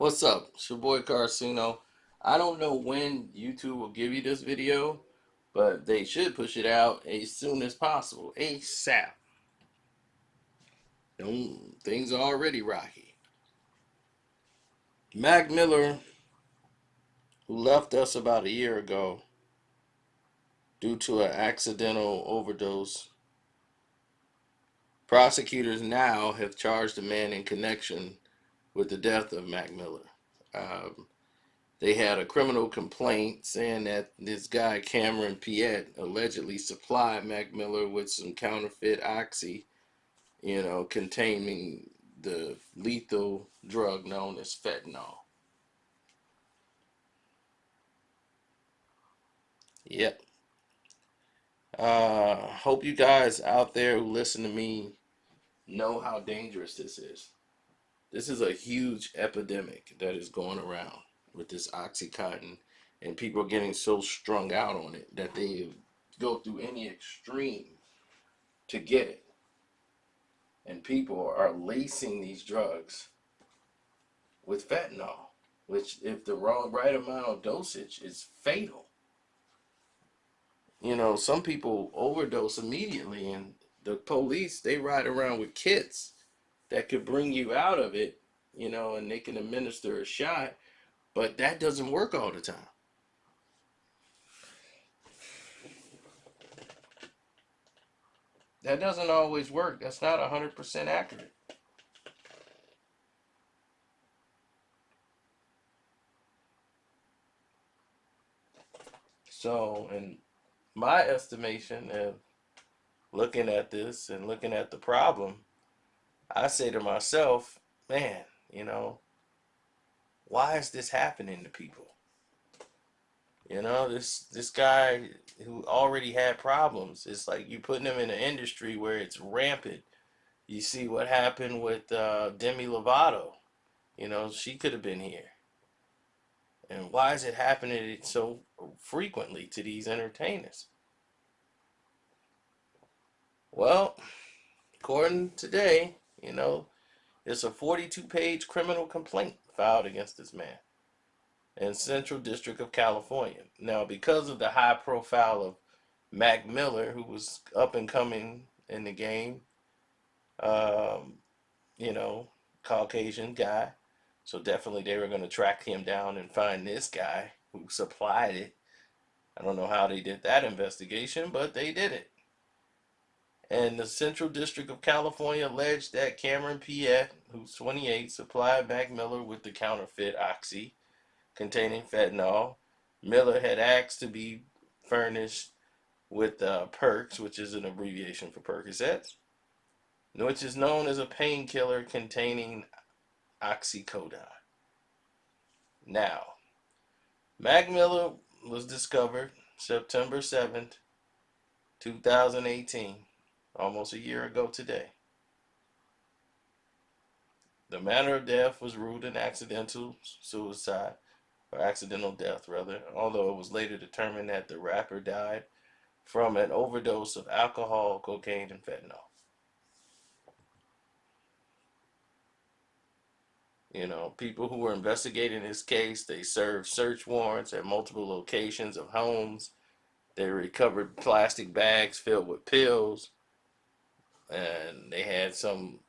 What's up? It's your boy Carcino. I don't know when YouTube will give you this video, but they should push it out as soon as possible. ASAP. Things are already rocky. Mac Miller, who left us about a year ago due to an accidental overdose, prosecutors now have charged the man in connection with the death of Mac Miller. Um, They had a criminal complaint saying that this guy, Cameron Piet, allegedly supplied Mac Miller with some counterfeit oxy, containing the lethal drug known as fentanyl. Yep. Hope you guys out there who listen to me know how dangerous this is. This is a huge epidemic that is going around with this oxycontin, and people are getting so strung out on it that they go through any extreme to get it. And people are lacing these drugs with fentanyl, which, if the right amount of dosage, is fatal. Some people overdose immediately, and the police, they ride around with kits that could bring you out of it, and they can administer a shot, but that doesn't work all the time. That doesn't always work. That's not 100% accurate. So, in my estimation of looking at this and looking at the problem, I say to myself, man, why is this happening to people? This guy who already had problems, it's like you putting him in an industry where it's rampant. You see what happened with Demi Lovato. She could have been here. And why is it happening so frequently to these entertainers? Well, according to today, it's a 42-page criminal complaint filed against this man in Central District of California. Now, because of the high profile of Mac Miller, who was up and coming in the game, um, you know, Caucasian guy, so definitely they were going to track him down and find this guy who supplied it. I don't know how they did that investigation, but they did it. And the Central District of California alleged that Cameron Piet, who's 28, supplied Mac Miller with the counterfeit oxy containing fentanyl. Miller had asked to be furnished with Perks, which is an abbreviation for Percocets, which is known as a painkiller containing oxycodone. Now, Mac Miller was discovered September 7th, 2018, almost a year ago today. The manner of death was ruled an accidental suicide, or accidental death rather, although it was later determined that the rapper died from an overdose of alcohol, cocaine, and fentanyl. People who were investigating this case, they served search warrants at multiple locations of homes. They recovered plastic bags filled with pills, and they had some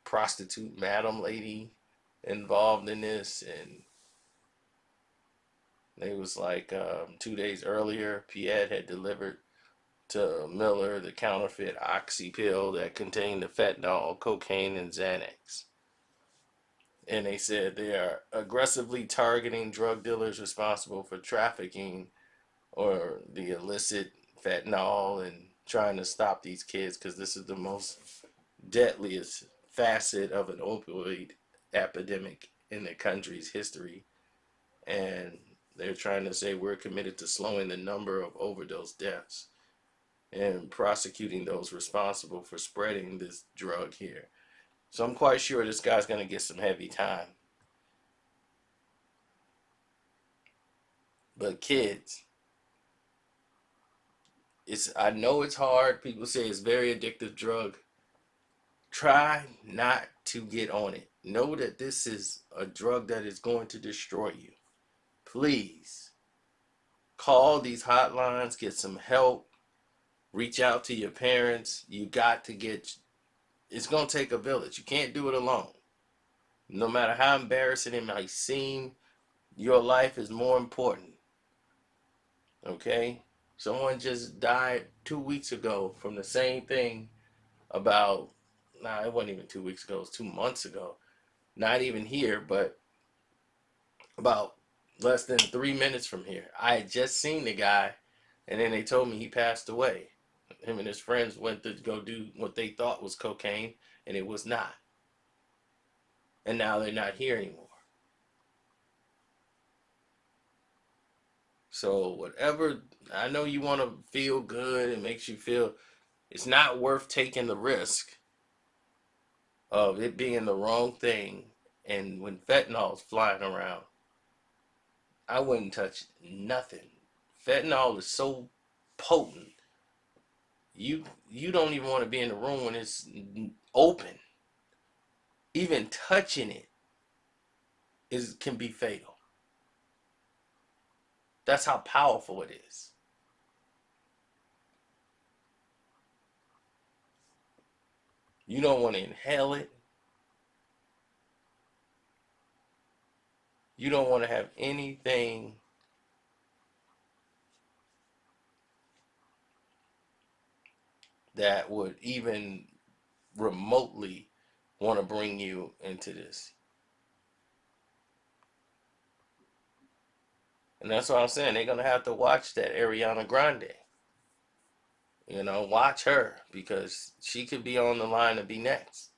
prostitute madam lady involved in this. And it was like 2 days earlier, Piet had delivered to Miller the counterfeit oxy pill that contained the fentanyl, cocaine, and Xanax. And they said they are aggressively targeting drug dealers responsible for trafficking or the illicit fentanyl, and trying to stop these kids because this is the most deadliest facet of an opioid epidemic in the country's history. And they're trying to say we're committed to slowing the number of overdose deaths and prosecuting those responsible for spreading this drug here. So I'm quite sure this guy's going to get some heavy time. But kids, I know it's hard. People say it's a very addictive drug. try not to get on it. Know that this is a drug that is going to destroy you. Please call these hotlines, get some help, reach out to your parents. You got to get, it's going to take a village. You can't do it alone. No matter how embarrassing it might seem, your life is more important. Okay? Someone just died 2 weeks ago from the same thing about, nah, it wasn't even 2 weeks ago, it was 2 months ago. Not even here, but about less than 3 minutes from here. I had just seen the guy, and then they told me he passed away. Him and his friends went to go do what they thought was cocaine, and it was not. And now they're not here anymore. So whatever, I know you want to feel good, it makes you feel, it's not worth taking the risk of it being the wrong thing. And when fentanyl's flying around, I wouldn't touch nothing. Fentanyl is so potent. You don't even want to be in the room when it's open. Even touching it can be fatal. That's how powerful it is. You don't want to inhale it. You don't want to have anything that would even remotely want to bring you into this. And that's what I'm saying. They're going to have to watch that Ariana Grande. Watch her because she could be on the line to be next.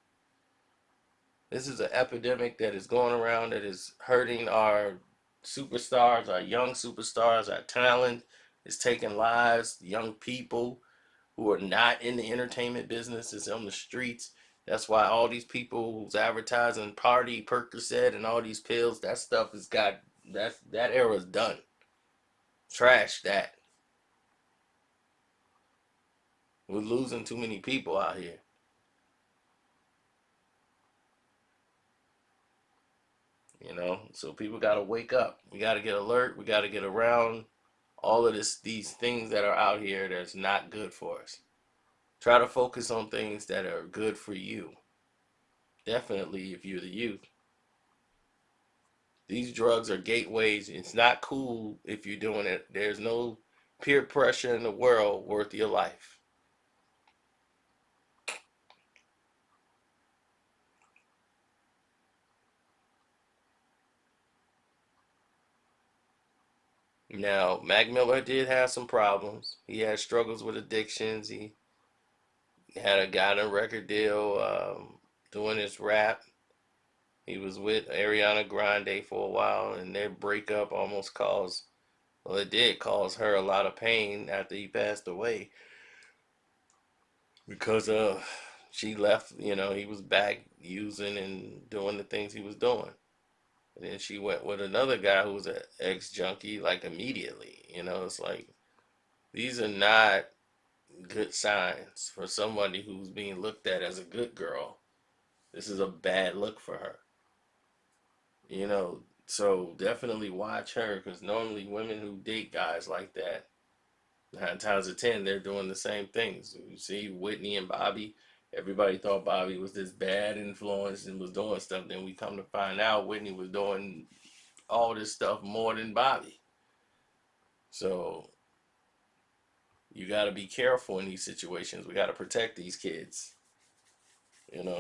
This is an epidemic that is going around that is hurting our superstars, our young superstars, our talent. It's taking lives, young people who are not in the entertainment business is on the streets. That's why all these people who's advertising party, Percocet, and all these pills, that stuff has got, that era's done. Trash that. We're losing too many people out here. So people got to wake up. We got to get alert. We got to get around all of these things that are out here that's not good for us. Try to focus on things that are good for you. Definitely if you're the youth. These drugs are gateways. It's not cool if you're doing it. There's no peer pressure in the world worth your life. Now, Mac Miller did have some problems. He had struggles with addictions. He had a guy in a record deal doing his rap. He was with Ariana Grande for a while, and their breakup almost caused, well, it did cause her a lot of pain after he passed away because she left. He was back using and doing the things he was doing. And then she went with another guy who was an ex junkie, like immediately. It's like these are not good signs for somebody who's being looked at as a good girl. This is a bad look for her. So definitely watch her because normally women who date guys like that, 9 times out of 10, they're doing the same things. You see Whitney and Bobby, everybody thought Bobby was this bad influence and was doing stuff. Then we come to find out Whitney was doing all this stuff more than Bobby. So you got to be careful in these situations. We got to protect these kids.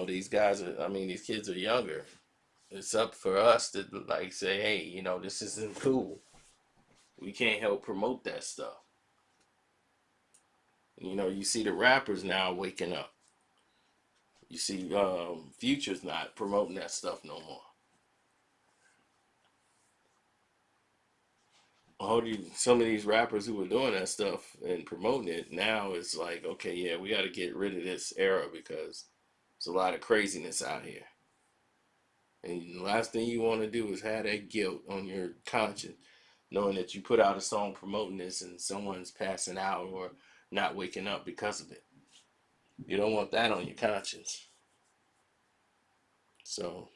These guys are, I mean, these kids are younger. It's up for us to like say, hey, this isn't cool. We can't help promote that stuff. You see the rappers now waking up. You see Future's not promoting that stuff no more. Some of these rappers who were doing that stuff and promoting it now it's like, okay, yeah, we got to get rid of this era because there's a lot of craziness out here. And the last thing you want to do is have that guilt on your conscience, knowing that you put out a song promoting this and someone's passing out or not waking up because of it. You don't want that on your conscience. So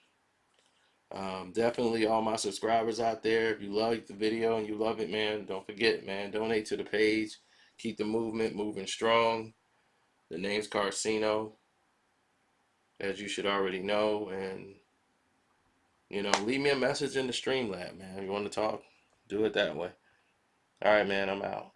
definitely all my subscribers out there, if you like the video and you love it, man, don't forget, man, donate to the page. Keep the movement moving strong. The name's Carcino, as you should already know. And, leave me a message in the Streamlab, man. If you want to talk, do it that way. All right, man, I'm out.